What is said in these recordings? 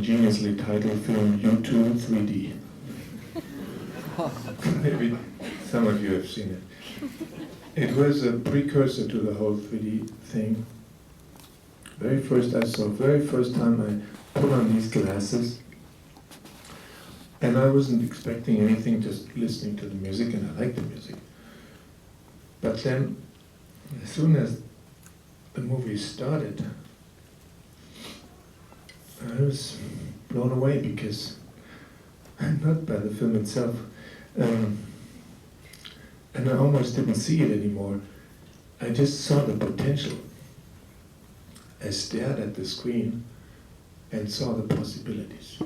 ingeniously titled film U2 3D. Maybe some of you have seen it. It was a precursor to the whole 3D thing. Very first time I put on these glasses, and I wasn't expecting anything, just listening to the music, and I liked the music. But then, as soon as the movie started, I was blown away because, not by the film itself, and I almost didn't see it anymore. I just saw the potential. I stared at the screen and saw the possibilities.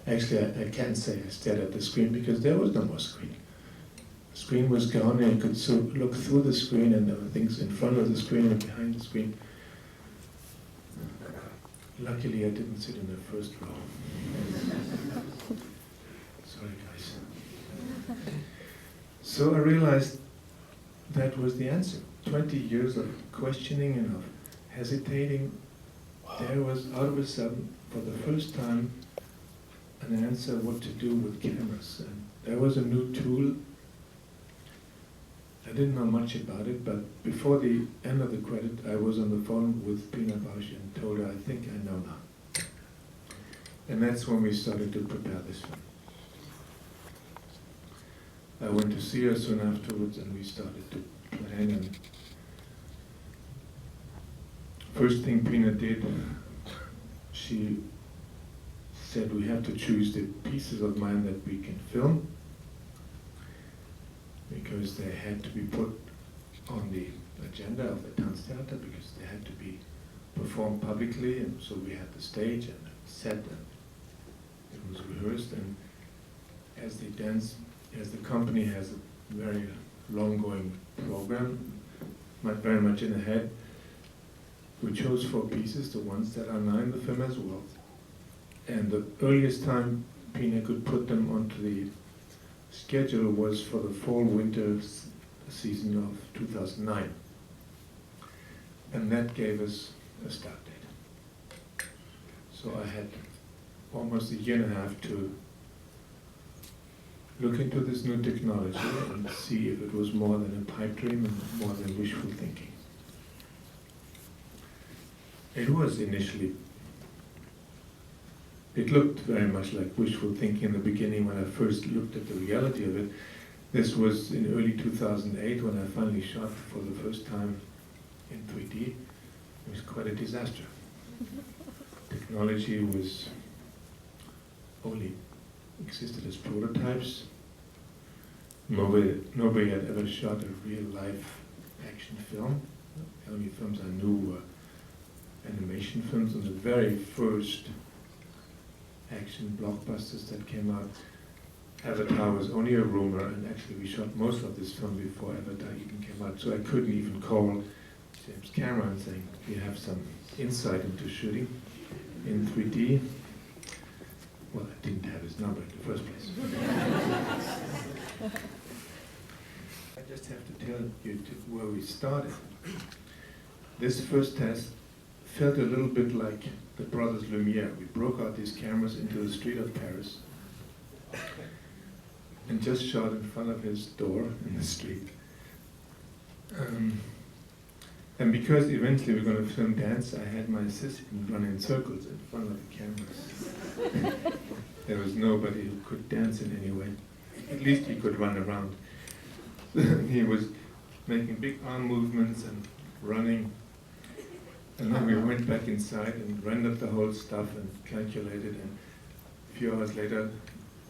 Actually, I can't say I stared at the screen because there was no more screen. The screen was gone and you could look through the screen, and there were things in front of the screen and behind the screen. Luckily, I didn't sit in the first row. Sorry, guys. So I realized that was the answer. 20 years of questioning and of hesitating, there was out of a sudden, for the first time, an answer what to do with cameras. And there was a new tool. I didn't know much about it, but before the end of the credit, I was on the phone with Pina Bausch and told her, I think I know now. And that's when we started to prepare this film. I went to see her soon afterwards, and we started to plan. And first thing Pina did, she said we have to choose the pieces of mine that we can film, because they had to be put on the agenda of the Tanztheater, because they had to be performed publicly, and so we had the stage and the set, and it was rehearsed. And as the company has a very long-going program, very much in ahead, we chose 4 pieces, the ones that are now in the film as well. And the earliest time Pina could put them onto the schedule was for the fall-winter season of 2009. And that gave us a start date. So I had almost a year and a half to look into this new technology and see if it was more than a pipe dream and more than wishful thinking. It was initially, it looked very much like wishful thinking in the beginning when I first looked at the reality of it. This was in early 2008 when I finally shot for the first time in 3D. It was quite a disaster. Technology was only existed as prototypes. Nobody had ever shot a real life action film. The only films I knew were animation films, and the very first action blockbusters that came out. Avatar was only a rumor, and actually we shot most of this film before Avatar even came out, so I couldn't even call James Cameron saying, do you have some insight into shooting in 3D? Well, I didn't have his number in the first place. I just have to tell you where we started. This first test felt a little bit like the brothers Lumiere. We broke out these cameras into the street of Paris and just shot in front of his door in the street. And because eventually we're going to film dance, I had my assistant run in circles in front of the cameras. There was nobody who could dance in any way. At least he could run around. He was making big arm movements and running. And then we went back inside and rendered the whole stuff and calculated, and a few hours later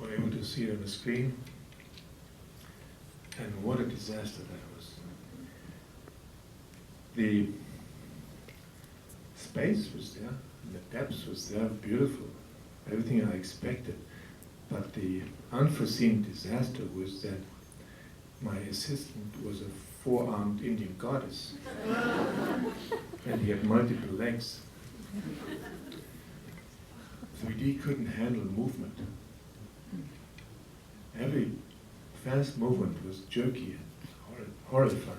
we were able to see it on the screen. And what a disaster that was. The space was there, and the depth was there, beautiful, everything I expected. But the unforeseen disaster was that my assistant was a 4-armed Indian goddess. And he had multiple legs. 3D couldn't handle movement. Every fast movement was jerky and horrifying.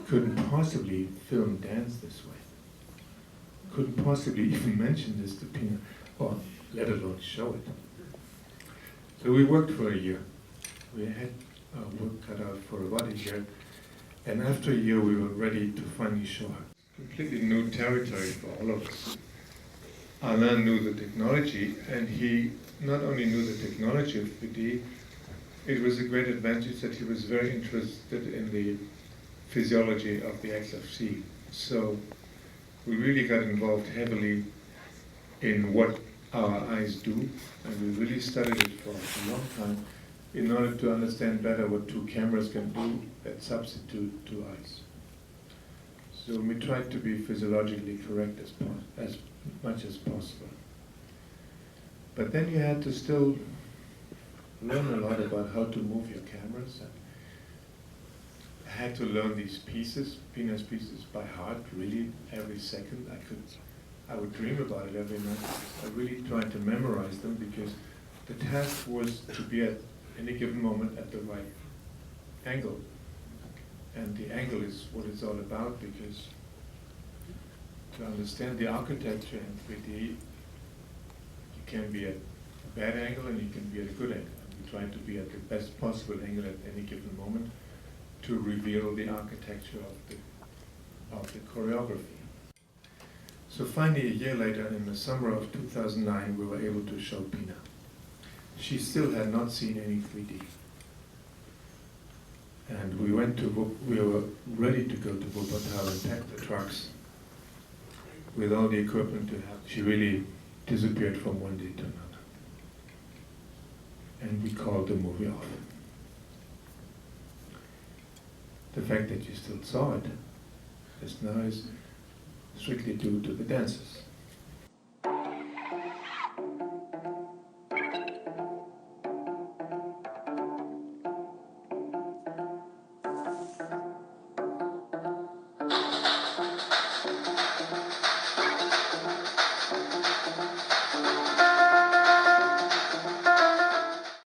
Couldn't possibly film dance this way. couldn't possibly even mention this to Pina, or let alone show it. So we worked for a year. We had our work cut out for about a year, and after a year we were ready to finally show her. Completely new territory for all of us. Alain knew the technology, and he not only knew the technology of 3D, it was a great advantage that he was very interested in the physiology of the XFC. So we really got involved heavily in what our eyes do, and we really studied it for a long time in order to understand better what two cameras can do that substitute two eyes. So we tried to be physiologically correct as much as possible. But then you had to still learn a lot about how to move your cameras, and I had to learn these pieces, Pina's pieces, by heart, really, every second. I would dream about it every night. I really tried to memorize them because the task was to be at any given moment at the right angle. And the angle is what it's all about, because to understand the architecture in 3D, you can be at a bad angle and you can be at a good angle. And we try to be at the best possible angle at any given moment to reveal the architecture of the choreography. So finally, a year later, in the summer of 2009, we were able to show Pina. She still had not seen any 3D. And we were ready to go to Wuppertal and pack the trucks with all the equipment to have. She really disappeared from one day to another. And we called the movie off. The fact that you still saw it just now is strictly due to the dancers.